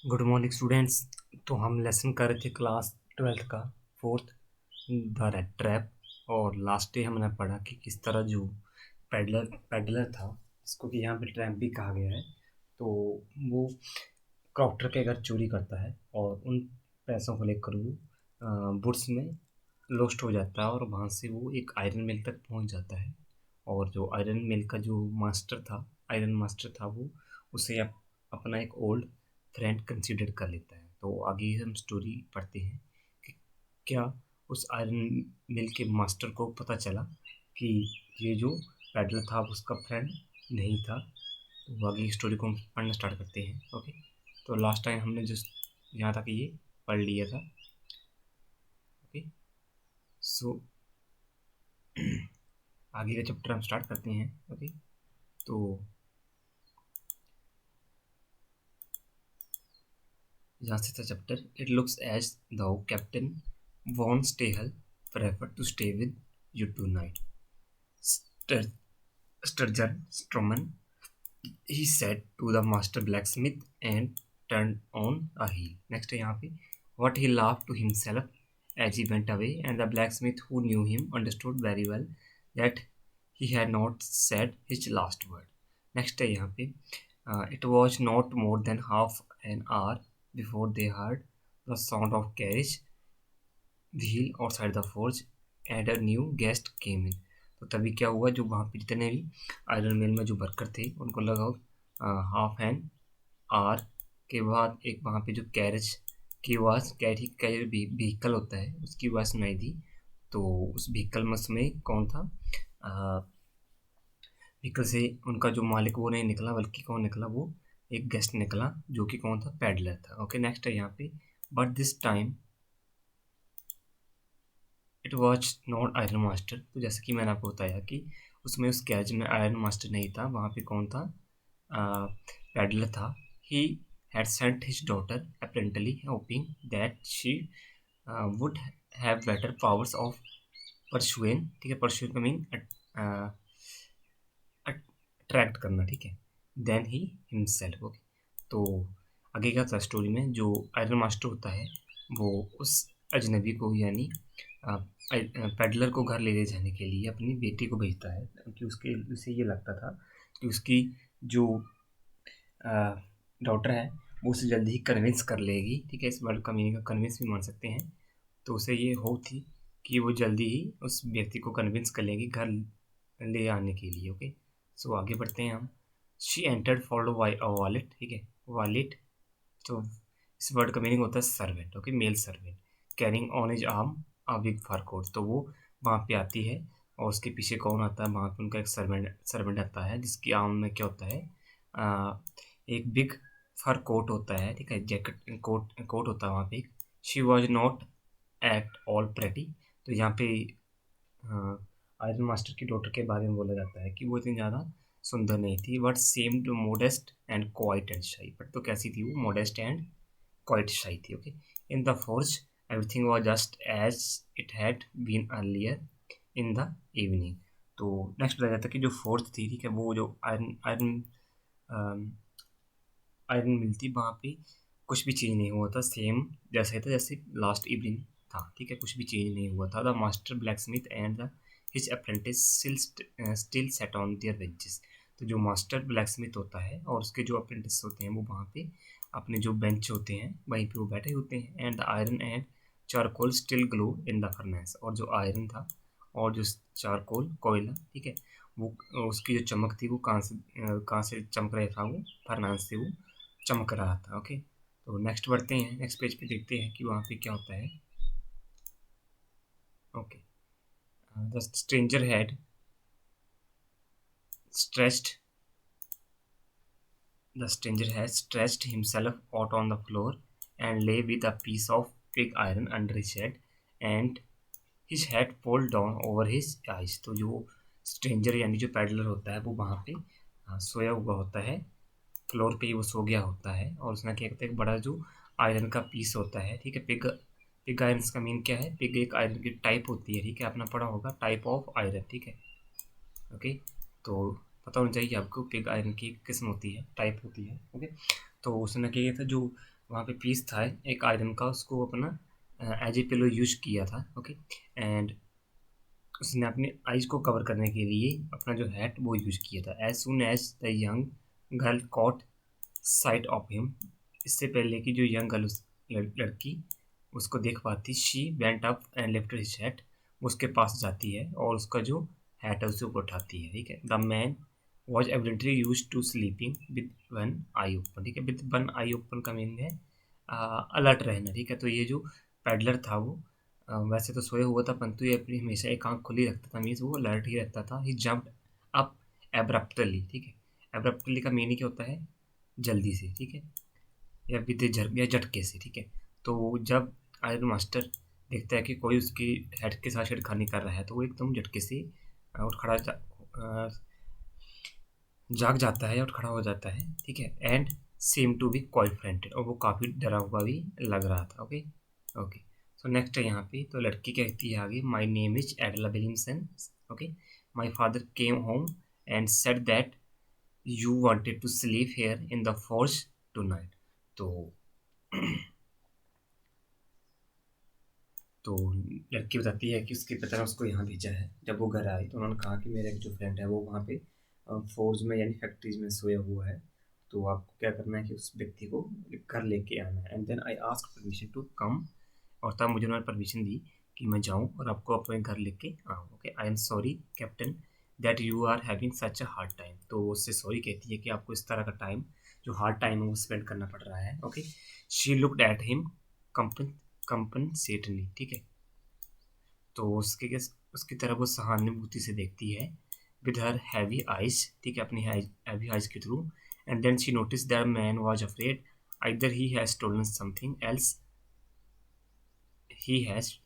Good morning students. तो हम lesson कर रहे थे क्लास 12th का फोर्थ, द रेड ट्रैप। और लास्ट डे हमने पढ़ा कि किस तरह जो पैडलर था, जिसको कि यहाँ पे ट्रैप भी कहा गया है, तो वो क्रॉप्टर के घर चोरी करता है और उन पैसों को लेकर वो बुड्स में लॉस्ट हो जाता है और वहाँ से वो एक आयरन मिल तक पहुँच जाता है। और जो आयरन मिल का जो मास्टर था, आयरन मास्टर था, वो उसे अपना एक ओल्ड फ्रेंड कंसीडर कर लेता है। तो आगे हम स्टोरी पढ़ते हैं कि क्या उस आयरन मिल के मास्टर को पता चला कि ये जो पैडलर था वो उसका फ्रेंड नहीं था। तो आगे की स्टोरी को हम पढ़ना स्टार्ट करते हैं। ओके, तो लास्ट टाइम हमने जो यहाँ तक ये पढ़ लिया था। ओके, सो आगे का चैप्टर हम स्टार्ट करते हैं। ओके, तो यहाँ से था chapter. It looks as though captain von Stahl prefer to stay with you tonight. Stur- Sturgeon Stroman, he said to the master blacksmith and turned on a heel. Next है यहाँ पे, what he laughed to himself as he went away, and the blacksmith who knew him understood very well that he had not said his last word. Next है यहाँ पे, it was not more than half an hour before they heard the sound of carriage wheel outside the forge and a new guest came in. तो तभी क्या हुआ, जो वहाँ पे जितने भी आयरन मिल में जो वर्कर थे उनको लगा हाफ एन आवर के बाद एक वहाँ पे जो कैरेज की आवाज़, कैरेज व्हीकल होता है उसकी आवाज़ सुनाई दी। तो उस व्हीकल में उसमें कौन था, व्हीकल से उनका जो मालिक वो नहीं निकला, बल्कि कौन निकला, वो एक गेस्ट निकला जो कि कौन था, पैडलर था। ओके, नेक्स्ट है यहाँ पे, but this time it was not iron master. तो जैसे कि मैंने आपको बताया कि उसमें उस कैच में आयरन मास्टर नहीं था, वहाँ पे कौन था, पैडलर था। He had sent his daughter apparently hoping that she would have better powers of persuasion. ठीक है, परसुएन का मीन अट्रैक्ट करना, ठीक है, देन ही हिमसेल्फ। ओके, तो आगे क्या था स्टोरी में, जो आयरन मास्टर होता है वो उस अजनबी को यानी पेडलर को घर ले जाने के लिए अपनी बेटी को भेजता है, क्योंकि उसे ये लगता था कि उसकी जो डॉटर है वो उसे जल्दी ही कन्विंस कर लेगी। ठीक है, इस वर्ड का मीनिंग का कन्विंस भी मान सकते हैं। तो उसे ये होप थी कि वो जल्दी ही उस व्यक्ति को कन्विंस कर लेगी घर ले आने के लिए। ओके, सो आगे बढ़ते हैं हम। She entered followed by a wallet. ठीक है, वॉलेट, तो इस वर्ड का मीनिंग होता है servant. Okay, male servant carrying on his arm a big fur coat. तो वो वहाँ पे आती है और उसके पीछे कौन आता है, वहाँ पे उनका एक सर्वेंट सर्वेंट आता है जिसकी आर्म में क्या होता है, एक बिग फर कोट होता है। ठीक है, जैकेट कोट कोट होता है वहाँ पे। She was not at all pretty. तो यहाँ पे आयरन मास्टर की डॉटर के बारे में बोला जाता है कि वो इतनी ज़्यादा सुंदर नहीं थी, but seemed modest and quiet and shy. But तो कैसी थी वो, मोडेस्ट एंड क्वाइट शाई थी। Okay, in the forge everything was just as it had been earlier in the evening. तो नेक्स्ट बताया जाता है कि जो फोर्थ थी, ठीक है, वो जो आयरन आयरन आयरन मिल थी, वहाँ पे कुछ भी चेंज नहीं हुआ था, सेम जैसे था जैसे लास्ट इवनिंग था। ठीक है, कुछ भी चेंज नहीं हुआ था। The master black Smith and the his apprentice still set on their benches. तो जो मास्टर ब्लैक स्मिथ होता है और उसके जो अप्रेंटिस होते हैं वो वहाँ पे अपने जो बेंच होते हैं वहीं पे वो बैठे होते हैं। And the iron and charcoal still glow in the furnace. और जो आयरन था और जो चारकोल कोयला, ठीक है, वो उसकी जो चमक थी वो कहाँ से चमक रहा था, वो फर्नास से वो चमक रहा था। ओके, तो नेक्स्ट बढ़ते हैं, नेक्स्ट पेज पे देखते हैं कि वहाँ पे क्या होता है। Okay, the stranger had stretched the stranger had stretched himself out on the floor and lay with a piece of pig iron under his head and his hat pulled down over his eyes। तो जो stranger यानी जो peddler होता है वो वहाँ पे सोया हुआ होता है, फ्लोर पे ही वो सो गया होता है। और उसने क्या कहते हैं, एक बड़ा जो आयरन का पीस होता है, ठीक है, पिग पिग आयरन का मीन क्या है, पिग एक आयरन की टाइप होती है। ठीक है, आपने पढ़ा होगा टाइप ऑफ आयरन। ठीक है, ओके, तो पता होना चाहिए आपको पिग आयरन की किस्म होती है, टाइप होती है। ओके, तो उसने क्या किया था, जो वहाँ पे पीस था एक आयरन का, उसको अपना एज ए पिलो यूज किया था। ओके, एंड उसने अपने आइज को कवर करने के लिए अपना जो हैट वो यूज किया था। As soon as the young girl caught sight of him, इससे पहले कि जो यंग गर्ल लड़की उसको देख पाती, she went up and lifted his hat, उसके पास जाती है और उसका जो हैट है उसे ऊपर उठाती है। ठीक है, the man was evidently use to sleeping with one eye open. ठीक है, विद वन आई ओपन का मीनिंग है अलर्ट रहना। ठीक है, तो ये जो पैडलर था वो वैसे तो सोया हुआ था, परंतु ये अपनी हमेशा एक आंख खुली रखता था, मीन्स वो अलर्ट ही रहता था। ही जम्प्ड अप एब्रप्टली। ठीक है, एब्रप्टली का मीनिंग क्या होता है, जल्दी से। ठीक है, या विद या झटके से। ठीक है, तो जब आयरन मास्टर देखता है कि कोई उसकी हेड के साथ छेड़खानी कर रहा है, तो वो एकदम झटके से उठ खड़ा जाग जाता है और खड़ा हो जाता है। ठीक है, and seemed to be quite frightened, और वो काफ़ी डरा हुआ भी लग रहा था। ओके ओके, सो नेक्स्ट है यहाँ पे, तो लड़की कहती है आगे, my name is Edla Williamson. Okay, my father came home and said that you wanted to sleep here in the force tonight. तो तो लड़की बताती है कि उसके पिता ने उसको यहाँ भेजा है। जब वो घर आई तो उन्होंने कहा कि मेरा एक जो फ्रेंड है वो वहाँ पे फोर्ज में यानी फैक्ट्रीज में सोया हुआ है, तो आपको क्या करना है कि उस व्यक्ति को घर लेके आना है। And then I ask permission to come, और तब मुझे उन्होंने परमिशन दी कि मैं जाऊँ और आपको अपने घर लेके आऊँ। Okay, I am sorry captain that you are having such a hard time. तो वो उससे सॉरी कहती है कि आपको इस तरह का टाइम, जो हार्ड टाइम है वो स्पेंड करना पड़ रहा है। Okay, she looked at him compassionately. ठीक है, तो उसकी तरफ वो सहानुभूति से देखती है, विद हर हैवी आइज। ठीक है, अपनी हैवी आइज के through. And then she notice that man was afraid either he has stolen something else he has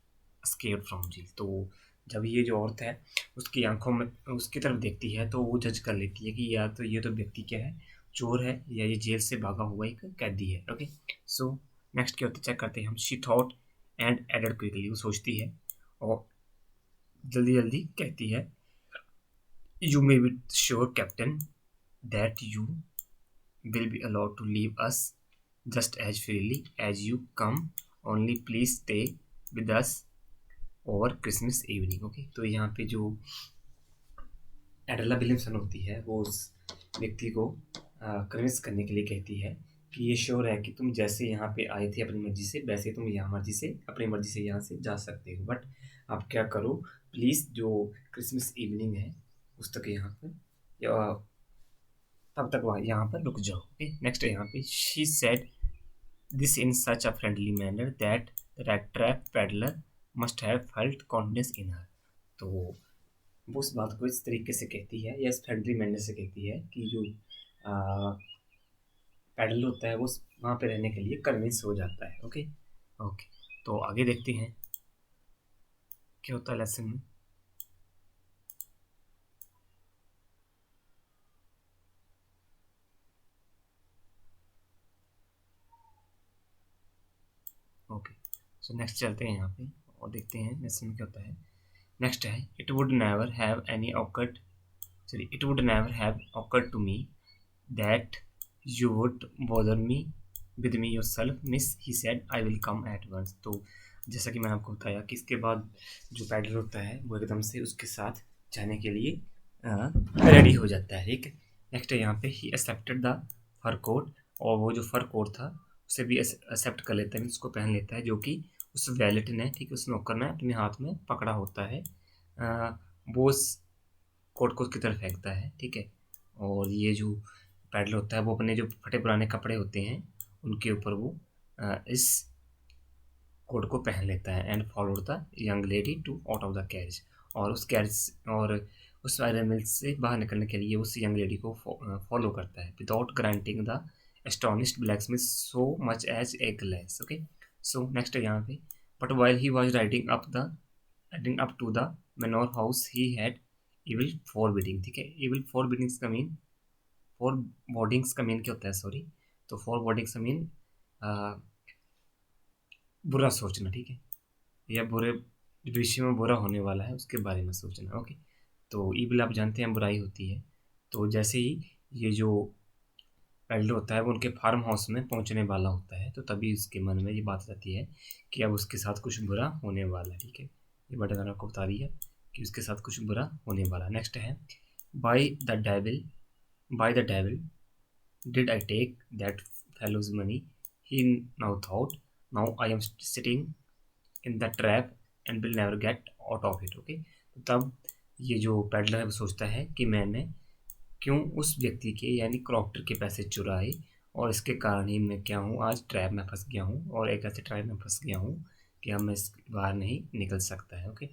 escaped from jail. तो जब ये जो औरत है उसकी आंखों में उसकी तरफ देखती है, तो वो जज कर लेती है कि या तो ये तो व्यक्ति क्या है, चोर है, या ये जेल से भागा हुआ एक कैदी है। ओके, सो नेक्स्ट क्या होता है चेक करते हैं हम। She thought and added quickly, वो सोचती है और जल्दी जल्दी कहती है, you may be sure captain that you will be allowed to leave us just as freely as you come, only please stay with us over Christmas evening. Okay, तो यहाँ पे जो एडला विलियमसन होती है वो उस व्यक्ति को कन्विंस करने के लिए कहती है कि ये श्योर है कि तुम जैसे यहाँ पे आए थे अपनी मर्जी से, वैसे तुम यहाँ मर्जी से अपनी मर्जी से यहाँ से जा सकते हो, बट आप क्या करो, प्लीज़ जो क्रिसमस इवनिंग है उस तक यहाँ पर, या तब तक वहाँ यहाँ पर रुक जाओ। ओके, नेक्स्ट है यहाँ पे, she said this in such a friendly manner that the red trap peddler must have felt confidence in her. तो वो उस बात को इस तरीके से कहती है या इस फ्रेंडली मैनर से कहती है कि जो पैडल होता है वो वहाँ पे रहने के लिए कन्विंस हो जाता है। ओके ओके, तो आगे देखते हैं क्या होता है लेसन में। ओके, सो नेक्स्ट चलते हैं यहाँ पे और देखते हैं लेसन में क्या होता है। नेक्स्ट है, it would never have any awkward, sorry, it would never have awkward to me that you would bother me with me yourself miss, he said I will come at once. तो जैसा कि मैंने आपको बताया कि इसके बाद जो पैडलर होता है वो एकदम से उसके साथ जाने के लिए रेडी हो जाता है। ठीक है, नेक्स्ट है यहाँ पे, he accepted the fur coat, और वो जो फर कोट था उसे भी एक्सेप्ट कर लेता है, उसको पहन लेता है, जो कि उस वैलेट ने, ठीक है, उस नौकर ने अपने हाथ में पकड़ा होता है। वो उस कोट को उसकी तरफ फेंकता है। ठीक है, और ये जो पैडलर होता है वो अपने जो फटे पुराने कपड़े होते हैं उनके ऊपर वो इस कोट को पहन लेता है, and followed the young lady to out of the carriage, और उस कैरेज और उस आयरन मिल से बाहर निकलने के लिए उस यंग लेडी को फॉलो करता है, without granting the astonished blacksmith so much as a glance. Okay, so next है यहाँ पे, but while he was riding up to the manor house he had evil forebodings. ठीक है, इविल फॉरबिडिंग्स का mean, forebodings का mean क्या होता है, सॉरी, तो फॉर बोर्डिंग्स का मीन बुरा सोचना। ठीक है, या बुरे भविष्य में बुरा होने वाला है उसके बारे में सोचना। ओके, तो ईविल आप जानते हैं बुराई होती है। तो जैसे ही ये जो पेडलर होता है वो उनके फार्म हाउस में पहुंचने वाला होता है, तो तभी उसके मन में ये बात आती है कि अब उसके साथ कुछ बुरा होने वाला है। ठीक है, ये वर्ड अगर आपको बता रही है कि उसके साथ कुछ बुरा होने वाला। नेक्स्ट है by the devil, by the devil did I take that fellow's money, he now thought, now I am sitting in the trap and will never get out of it. Okay, तब ये जो peddler है वो सोचता है कि मैंने क्यों उस व्यक्ति के यानी क्रॉप्टर के पैसे चुराए, और इसके कारण ही मैं क्या हूँ, आज ट्रैप में फंस गया हूँ, और एक ऐसे ट्रैप में फंस गया हूँ कि अब मैं इस बाहर नहीं निकल सकता है। ओके,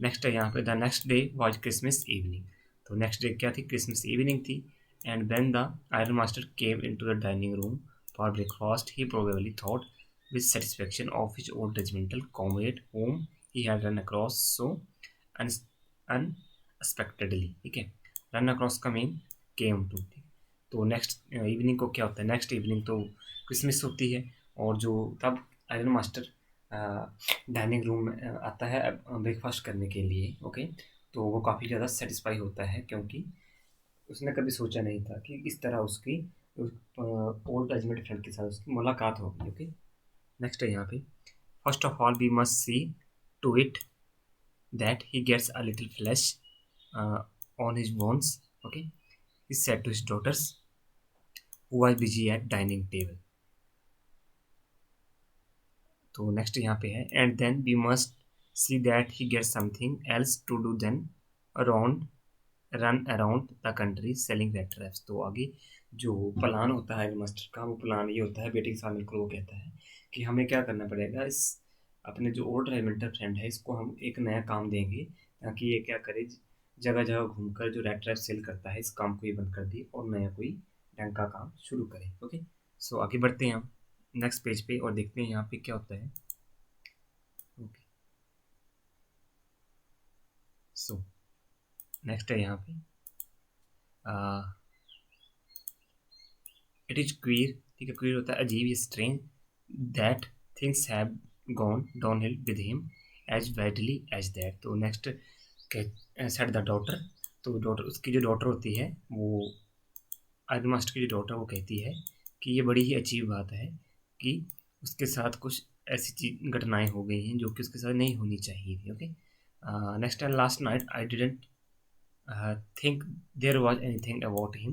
नेक्स्ट है यहाँ पे the next day was Christmas evening. तो नेक्स्ट डे क्या थी, क्रिसमस इवनिंग थी। And when the iron master came into the dining room for breakfast he probably thought with satisfaction of his old regimental comrade whom he had run across so unexpectedly। ठीक है, run across का mean came to. तो next evening को क्या होता है, next evening तो Christmas होती है, और जो तब आयरन मास्टर डाइनिंग रूम में आता है ब्रेकफास्ट करने के लिए। ओके, तो वो काफ़ी ज़्यादा सेटिस्फाई होता है क्योंकि उसने कभी सोचा नहीं था कि इस तरह उसकी ओल्ड रेजिमेंट फ्रेंड के साथ उसकी मुलाकात होगी। ओके, नेक्स्ट है यहाँ पे first of all we must see to it that he gets a little flesh on his bones. Okay, he said to his daughters who was busy at dining table। तो next यहाँ पे है and then we must see that he gets something else to do then around run around the country selling rat traps. तो आगे जो plan होता है master का, वो प्लान ये होता है, बेटे के साथ मिलकर वो कहता है कि हमें क्या करना पड़ेगा, इस अपने जो ओल्ड रेजिमेंटल फ्रेंड है इसको हम एक नया काम देंगे ताकि ये क्या करे, जगह जगह घूमकर जो रेड ट्रैप सेल करता है इस काम को ये बंद कर दे और नया कोई ढंग का काम शुरू करे। ओके, सो आगे बढ़ते हैं हम नेक्स्ट पेज पे और देखते हैं यहाँ पे क्या होता है। ओके, सो नेक्स्ट है यहाँ पे इट इज क्वीर। ठीक है, क्वीर होता है अजीब, strange, that things have gone down hill with him as badly as that. तो नेक्स्ट सेड द डॉटर। तो डॉटर, उसकी जो डॉटर होती है वो आयरन मास्टर की जो डॉटर वो कहती है कि ये बड़ी ही अच्छी बात है कि उसके साथ कुछ ऐसी चीज घटनाएं हो गई हैं जो कि उसके साथ नहीं होनी चाहिए थी। Okay, next and last night I didn't think there was anything about him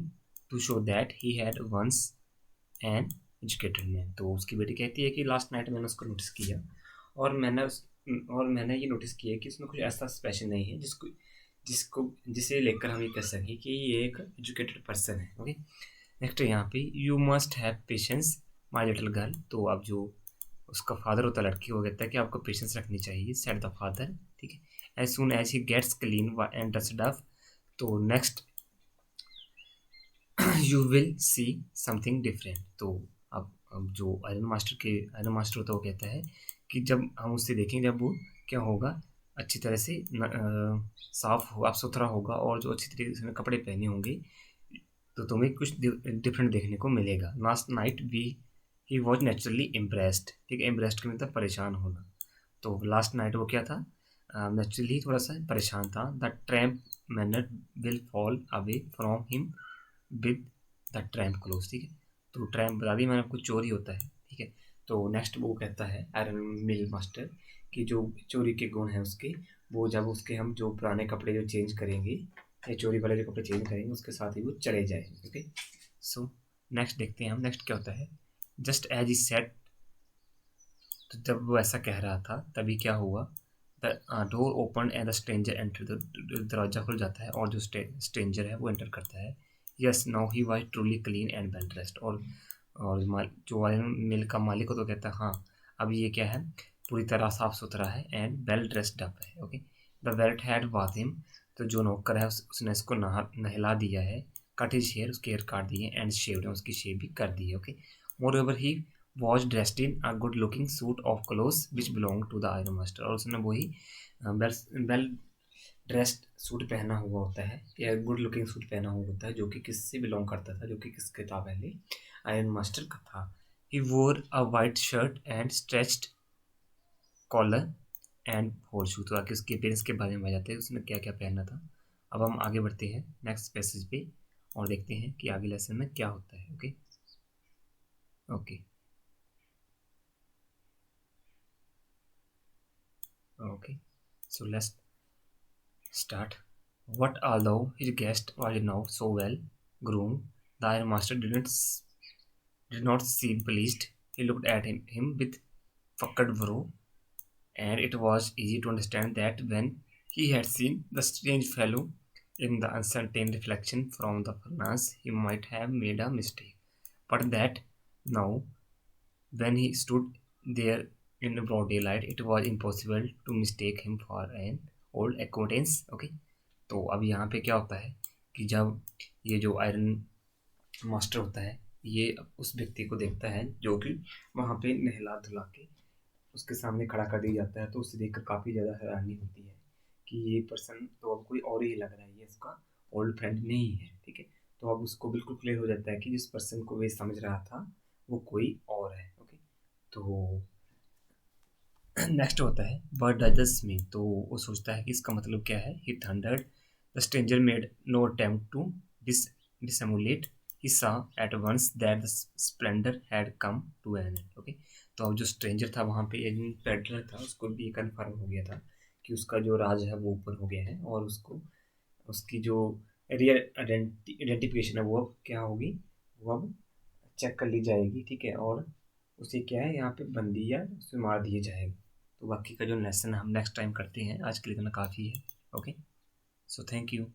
to show that he had once an educated man। तो उसकी बेटी कहती है कि लास्ट नाइट मैंने उसको नोटिस किया और मैंने ये नोटिस किया कि उसमें कुछ ऐसा स्पेशल नहीं है जिसको जिसको जिसे लेकर हम ये कह सकें कि ये एक एजुकेटेड पर्सन है। ओके, नेक्स्ट यहाँ पे you must have patience my little girl. तो अब जो उसका फादर होता है लड़की, वो कहता है कि आपको पेशेंस रखनी चाहिए, सेड द फादर। ठीक है, as soon as he gets clean and dusted up. तो next you will see something different. तो अब जो आयरन मास्टर होता है वो कहता है कि जब हम उससे देखेंगे, जब वो क्या होगा, अच्छी तरह से साफ सुथरा होगा और जो अच्छी तरीके से कपड़े पहने होंगे, तो तुम्हें कुछ डिफरेंट देखने को मिलेगा। Last night he was naturally impressed. ठीक है, इम्प्रेस्ड का मतलब परेशान होना। तो लास्ट नाइट वो क्या था, नेचुरली थोड़ा सा परेशान था। The tramp manner will fall away from him with the tramp close. ठीक है, तो ट्रैम्प बता दी मैंने आपको, चोरी होता है। ठीक है, तो नेक्स्ट वो कहता है आयरन मिल मास्टर कि जो चोरी के गुण हैं उसके, वो जब उसके हम जो पुराने कपड़े जो चेंज करेंगे या चोरी वाले जो कपड़े चेंज करेंगे उसके साथ ही वो चले जाएंगे। ओके, सो नेक्स्ट देखते हैं हम, नेक्स्ट क्या होता है। जस्ट एज ई सेट, तो जब वो ऐसा कह रहा था तभी क्या हुआ, the door open and the stranger enter. दरवाजा खुल जाता है और जो स्ट्रेंजर है वो एंटर करता है। Yes now he was truly clean and well dressed. और जो आयरन मिल का मालिक हो तो कहता है हाँ, अब ये क्या है, पूरी तरह साफ सुथरा है एंड वेल ड्रेस्ड अप है। Okay, the belt had bath him. तो जो नौकर है उसने इसको नहला दिया है, कट हिज हेयर, उसके हेयर काट दिए, एंड शेव, उसकी शेव भी कर दी है। Okay, moreover he was dressed in a good looking suit of cloth which belong to the iron master. और उसने वही वेल ड्रेस्ड सूट पहना हुआ होता है या गुड लुकिंग सूट पहना हुआ होता है जो कि किससे बिलोंग करता था, जो कि किसके था पहले, आयरन मास्टर का था। He wore a white shirt and stretched collar and hole shoe. तो आगे उसके पेरेंट्स के बारे में आ जाते हैं, उसने क्या क्या पहना था। अब हम आगे बढ़ते हैं नेक्स्ट पैसेज पे और देखते हैं कि आगे लेसन में क्या होता है। Okay, okay okay, so let's start. What although his guest was now so well groomed, the ironmaster did not seem pleased. He looked at him with puckered brow, and it was easy to understand that when he had seen the strange fellow in the uncertain reflection from the furnace, he might have made a mistake. But that now, when he stood there in the broad daylight, it was impossible to mistake him for an old acquaintance. Okay, तो अब यहाँ पे क्या होता है कि जब ये जो आयरन मास्टर होता है, ये उस व्यक्ति को देखता है जो कि वहाँ पे नहला धुला के उसके सामने खड़ा कर दिया जाता है, तो उसे देखकर काफ़ी ज़्यादा हैरानी होती है कि ये पर्सन तो अब कोई और ही लग रहा है, ये इसका ओल्ड फ्रेंड नहीं है। ठीक है, तो अब उसको बिल्कुल क्लियर हो जाता है कि जिस पर्सन को वे समझ रहा था वो कोई और है। ओके, तो नेक्स्ट होता है व्हाट डज दिस मीन, तो वो सोचता है कि इसका मतलब क्या है। He thundered, the stranger made no attempt to dissimulate. He saw at once that the splendor had come to an end. Okay, तो अब जो स्ट्रेंजर था वहाँ पे, पेडलर था, उसको भी कन्फर्म हो गया था कि उसका जो राज है वो ऊपर हो गया है, और उसको उसकी जो रियल आइडेंटिफिकेशन है वो अब क्या होगी, वो अब चेक कर ली जाएगी। ठीक है, और उसे क्या है यहाँ पे बंदी या उसे मार दिया जाएगा। तो बाकी का जो लेसन हम नेक्स्ट टाइम करते हैं, आज के लिए इतना काफ़ी है। Okay, so thank you.